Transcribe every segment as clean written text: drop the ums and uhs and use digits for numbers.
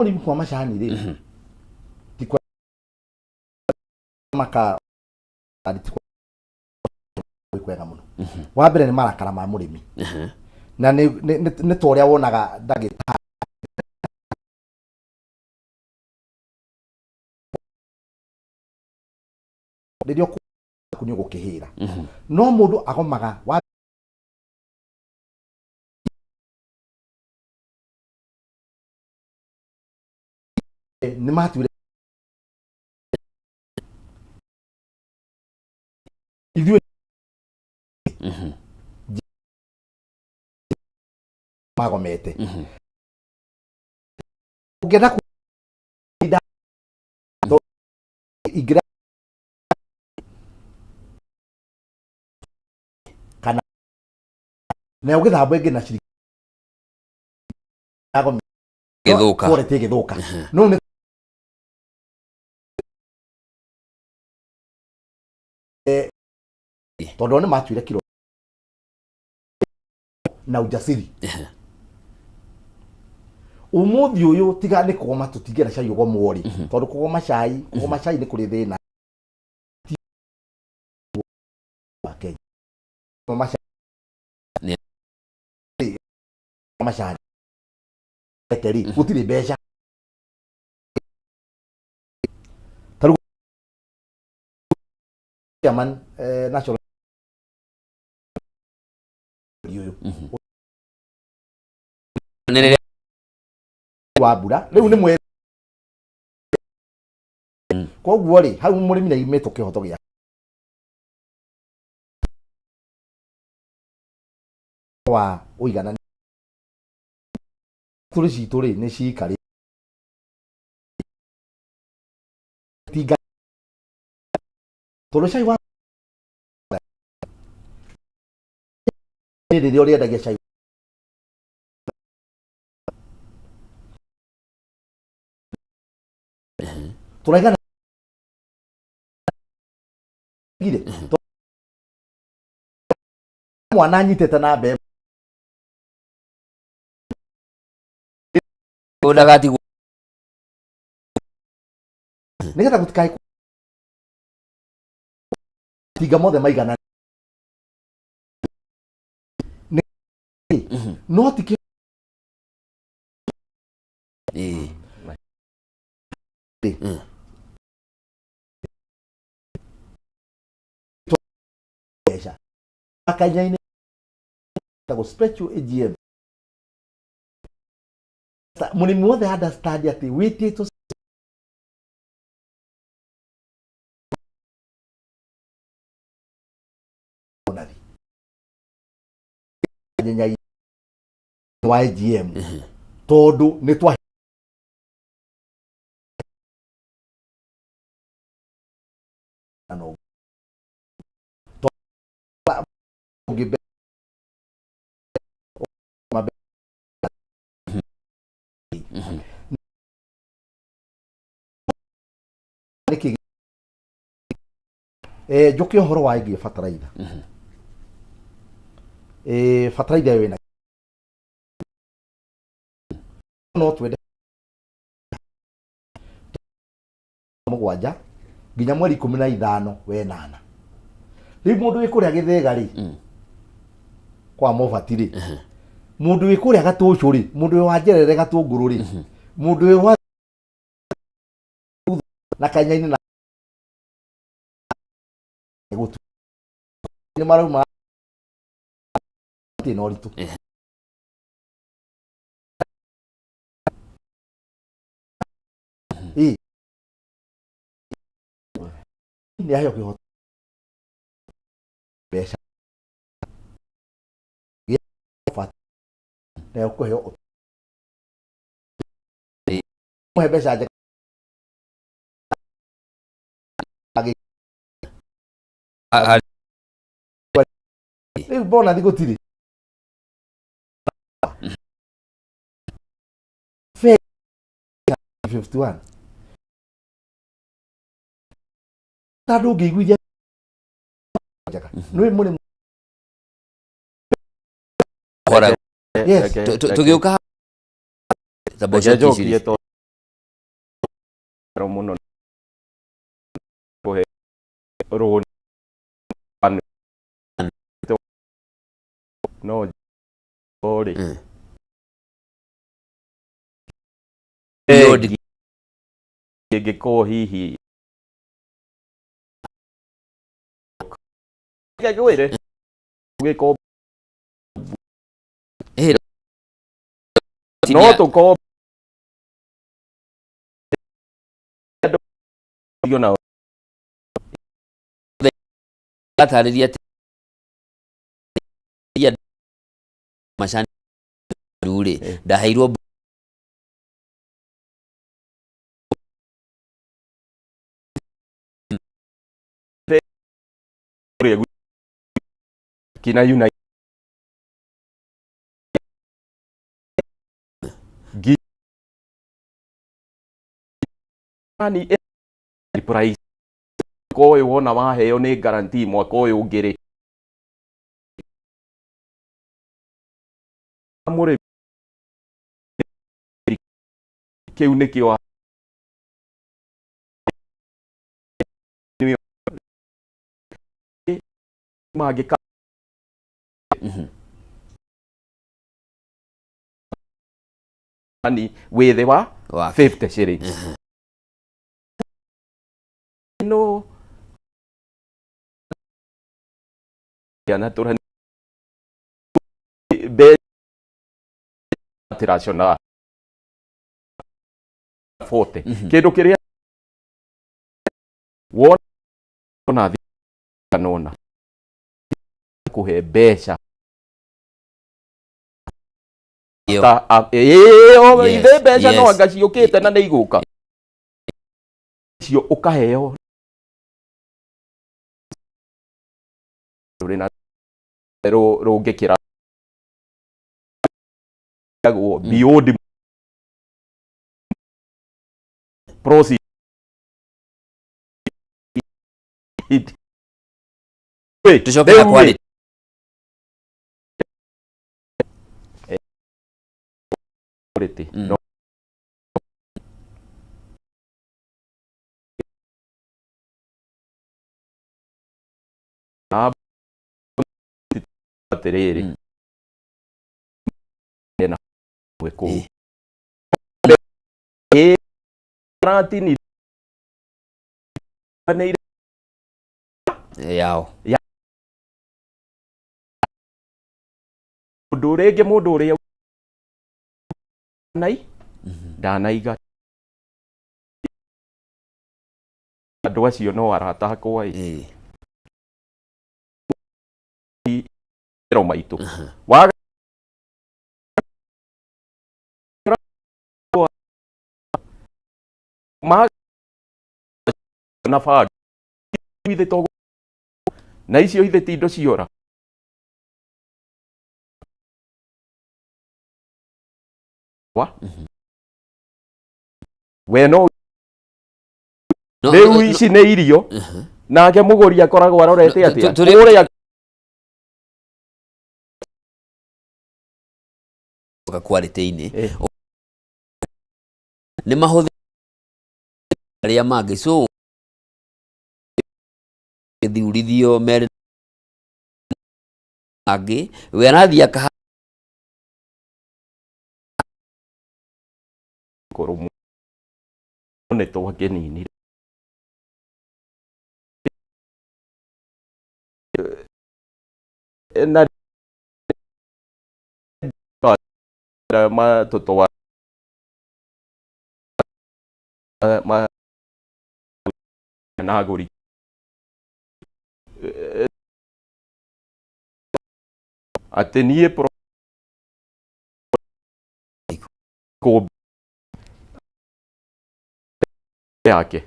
Muri kwa macani ri. Tikwa maka tikwa kwega muno. Wa mbere ni marakara ma murimi. Na ni toria wonaga ndagĩtarĩ rĩrĩa kunyo gũkĩhĩra. No mũndũ agomaga wa ni matuire ithuĩ magomete. Ũngĩenda igira kana na ũgĩthamba ĩngĩ na ciringi agome gĩthũka quality gĩthũka. No nĩ tondũ nĩ matuire kilo na ujasiri. Umuthi uyu tiga ni kugoma tutigera cai ugo mwori tondu kugoma cai ni kuri thina Kenya. Kugoma cai eteri gutire mbeca taru yaman national uyu wa mbura riu ni mwe koguo ri hau murimi na imeto kihoto gia wa uigana turi citu ri ni cikari tiga turu cai wa ni ri uriendagia cai turaigana gire mwana nyitete na mbe udagati nigetha gutikai tiga mothe maigana no tiki akajaine tago special AGM murimi wothe understand ati witito mbonathi nyanya wa AGM tondu ni twa ano gibe joki horo wa igi fataraitha fataraitha yo ina no twende mugwanja nginya mweri 15 we nana riu mundu wikuria githega ri kwa mobati ri mundu wikuria gatucu ri mundu wa njerere gatunguru ri mundu wa na kanyaini na gutu ni maruma tino ritu ni ayo kihoto besha fat na ukoheo mo besha je agi ni bona digo tiri fe 51 tadu giguja no muri yes tugiuka za boja muno kuhe roni no ori gĩko hihi gĩkwĩre gĩko no tũko na atarĩria macani rũrĩ ndaheirwo kina United gani price koyo wona waheo nĩ guarantee mwaka ũyũ ũngĩrĩ mũrĩ kĩu nĩkĩo mangĩka ani wĩ thĩ wa 50 shillings no yana tũra be international 40 kĩndũ kĩrĩa wona kanona kuhe mbeca ithe mbeca no anga ciũkĩte na nĩ igũka cio ũkaheo rũngĩkĩra beyond proceed tucoke kwani no atiriri na weko ratini yao mũndũ rĩngĩ mũndũ ũrĩa ndanaiga andũ acio no arata akwa ro maitũ waga na fa ithe to na icio ithe ti indo ciora wa we no rĩu ici nĩ irio nake mũgũri akoragwo arorete atĩa ũrĩa quality-inĩ nĩ mahũthĩ arĩa mangĩ so gĩthiurithio merĩ angĩ we arathiĩ akaha kũrũmwo nĩ twakĩnini na matoto wa na gũri atĩ niĩ yake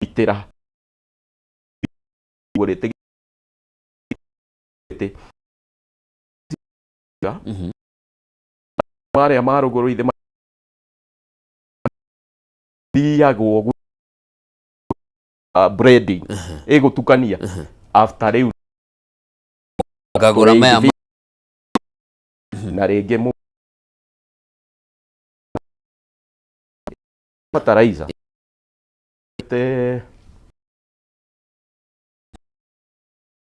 itĩra ũrĩte marĩa marũgũrũ ithe thiagwo breading ĩgũtukania after rĩu akagũra maya na rĩngĩ fertilizer te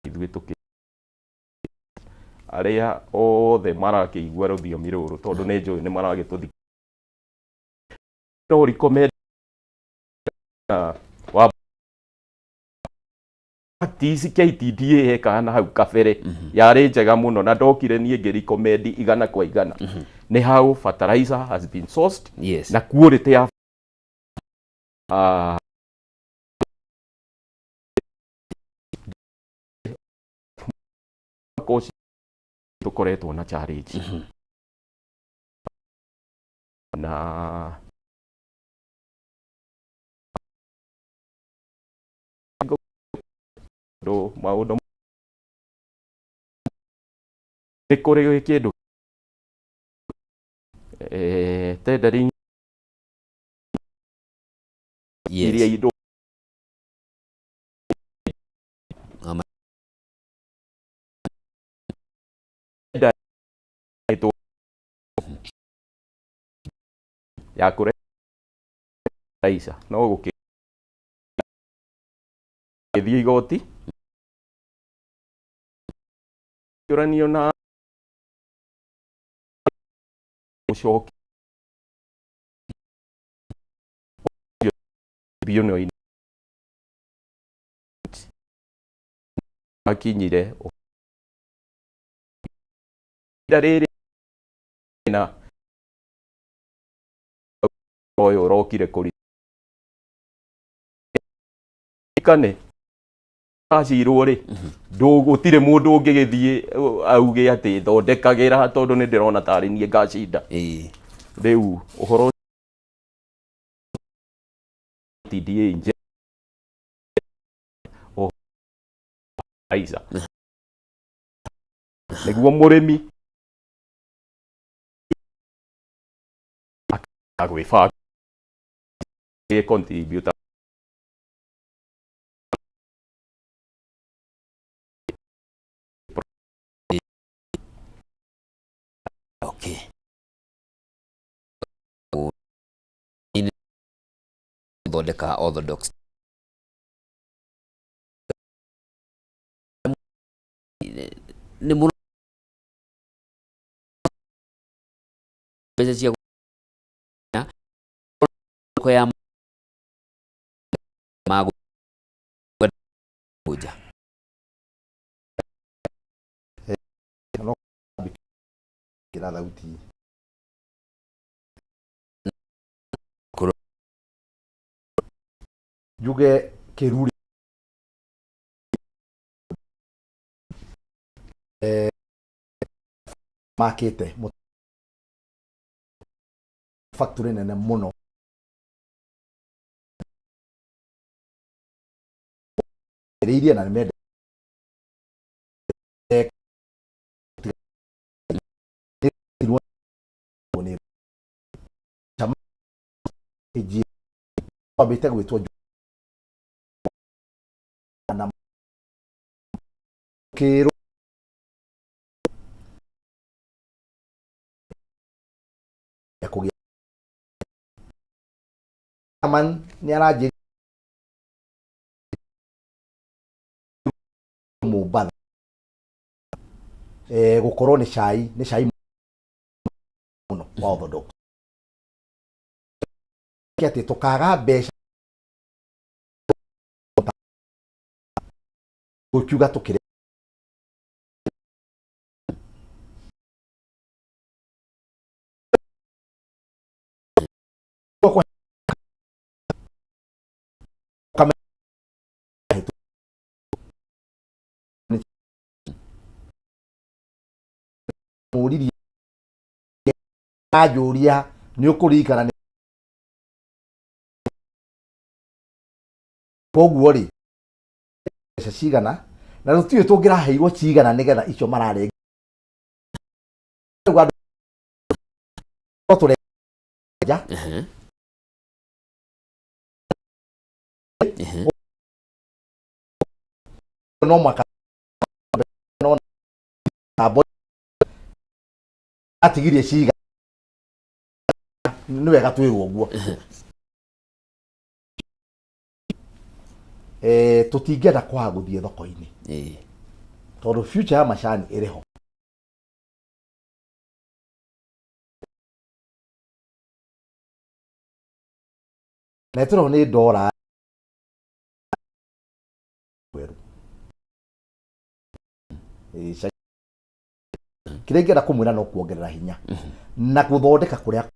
ithuĩ tũkĩ arĩa othe marakĩigua rũthiomi rũrũ tondũ nĩ njũĩ nĩ maragĩtũthi no recommend wa practice KTDA hekana hau kabere yarĩ njega mũno na ndokire niĩ ngĩ recommend igana kwa igana nĩ how fertilizer has been sourced na quality ya kosi tukoretwo na challenge na do maũndũ nĩ kũrĩ kĩndũ tendering iria indo ya kũre raisa no gũkĩ gĩthiĩ igoti kĩũranio na mũcoki biono akinyire ndarĩrĩ na oyo ũrokire kũri kane acirwo rĩ ndũgũtirĩ mũndũ ũngĩgĩthiĩ auge atĩ thondekagĩra tondũ nĩ ndĩrona tarĩ niĩ ngacinda rĩu ũhoro TDA nje aiza nĩguo mũrĩmi agwĩbanga contributor okay thondeka orthodox nĩ mũno mbeca cia ya magu kuja no kila thauti juge keruri makete factory nene muno iria na mede wabite gwitwo na kero ya kugia man ni araje mubala gukorwo ni cai muno wa orthodox kiate tukaga mbeca gukiuga tukire muriri ajuria ni ukurikana ni koguo ri mbeca cigana na rutiwe tungiraheirwo cigana nigetha icio marare no maka no abo atigirie ciga ni wega twirwo guo tutingĩenda kwaga gũthiĩ thoko-inĩ tondũ future ya macani ĩrĩ ho. Na ĩtũro nĩ ndora kĩrĩa ingĩenda kũmwĩra no kuongerera hinya na gũthondeka kũrĩa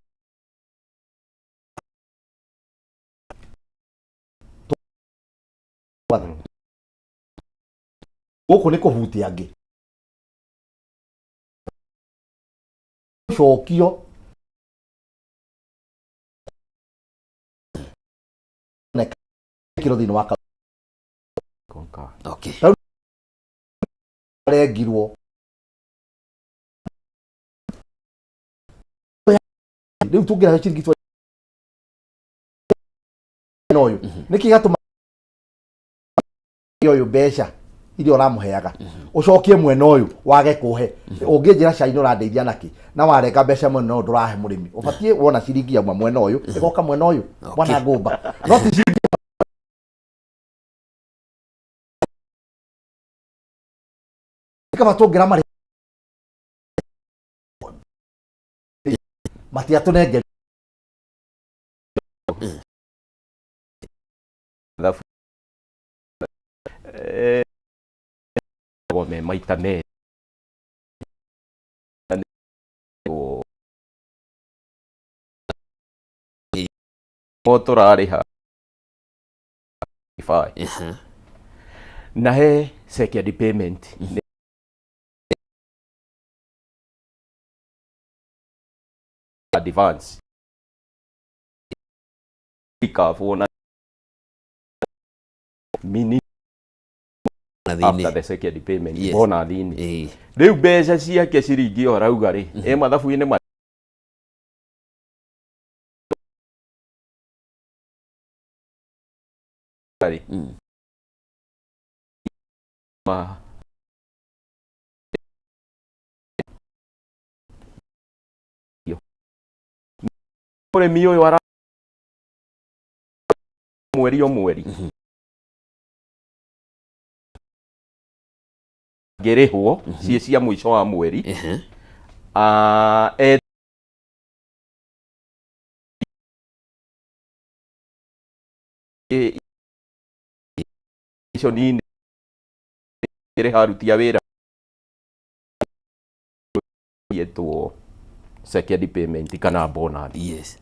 gũkũ nĩ kũhutia angĩ cokio kĩro thĩinĩ wa arengirwo rĩu tũngĩra ciringi ũyũ nĩkĩ gatũma ũyũ mbeca iria ũramũheaga ũcokie mwena ũyũ wage kũhe ũngĩnjĩra cai ũrandeithia naki na warenga mbeca mwena ũyũ ndũrahe mũrĩmi ũbatiĩ wona ciringi ya mwena ũyũ ĩgoka mwena ũyũ bwana ngũmba no ti ciringi kama tũngĩra marĩ matiatũnengere me maita me tũrarĩha na he second payment advance ikavuna mini after the second payment bona thini rĩu mbeca ciake ciringi o rauga rĩ mathabu-inĩ mũrĩmi ũyũ ara mweri o mweri ngĩrĩhwo ciĩ cia mũico wa mweri icio nini ĩrĩha aruti a wĩra yetwo second payment kana bonus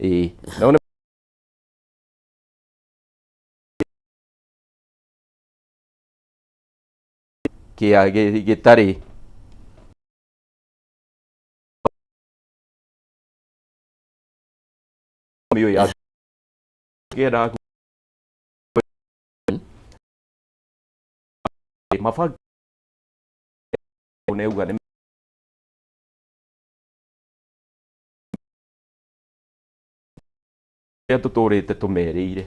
no kia gĩtarĩ mĩo ya kĩenda mabanga uneuga nĩ tũtũrĩte tũmerĩire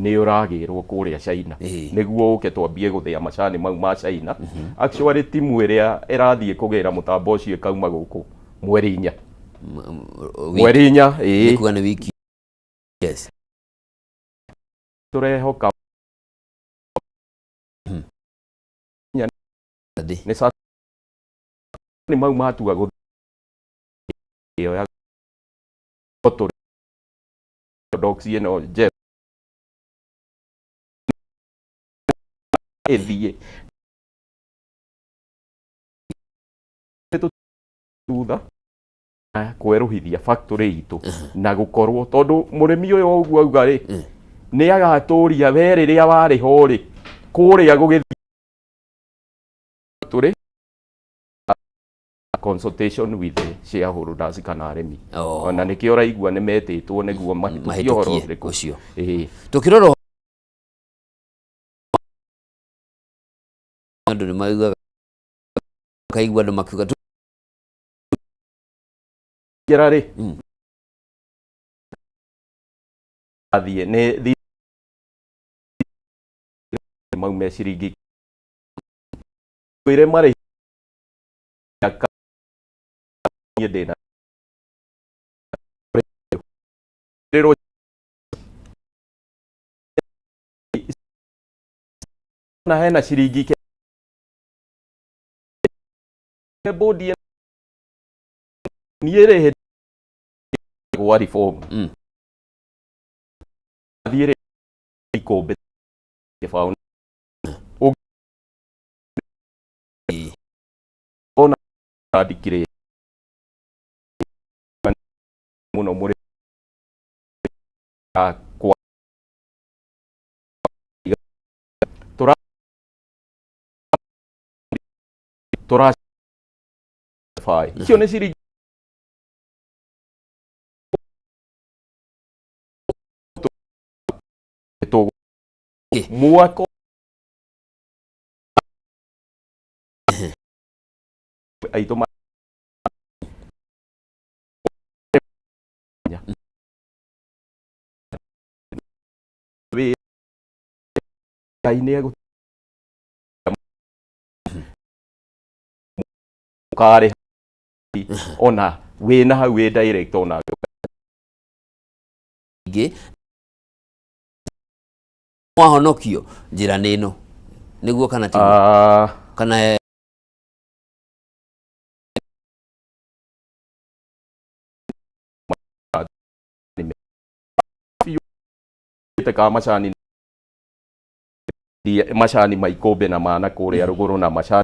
nĩ ũragĩrwo kũrĩa China nĩguo ũke twambie gũthĩa macani mau ma China actually timu ĩrĩa ĩrathiĩ kũgĩra mũtambo ũcio ĩkauma gũkũ mweri 4 nĩ wiki tũrehoka nĩ sasa nĩ mau matua gũthĩa ya orthodoxy ĩno njerũ ĩthiĩ thutha kwerũhithia factory itũ na gũkorwo tondũ mũrĩmi ũyũ ũguo auga rĩ nĩ agatũria we rĩrĩa warĩho rĩ kũrĩa gũgĩthiĩ factory consultation with the shareholders kana arĩmi ona nĩkĩo ũraigua nĩ metĩtwo nĩguo mahĩtũkie ũhoro ũcio tũkĩrora andũ nĩ maugaga kaigua andũ makiuga kĩra rĩ athiĩ nĩ maume ciringi kwĩre marĩ ndĩna na hena ciringi bodi niere gwa reform thiire ikombe kibaũ ona andikire muno muri kwa tora fai icio nĩ ciringi mwako aitũ Ngai kare ona wĩna hau wĩ direct ona ingĩ mwahonokio njĩra nĩ ĩno nĩguo kana ti kana macani macani maikombe na mana kũrĩa rũgũrũ na macani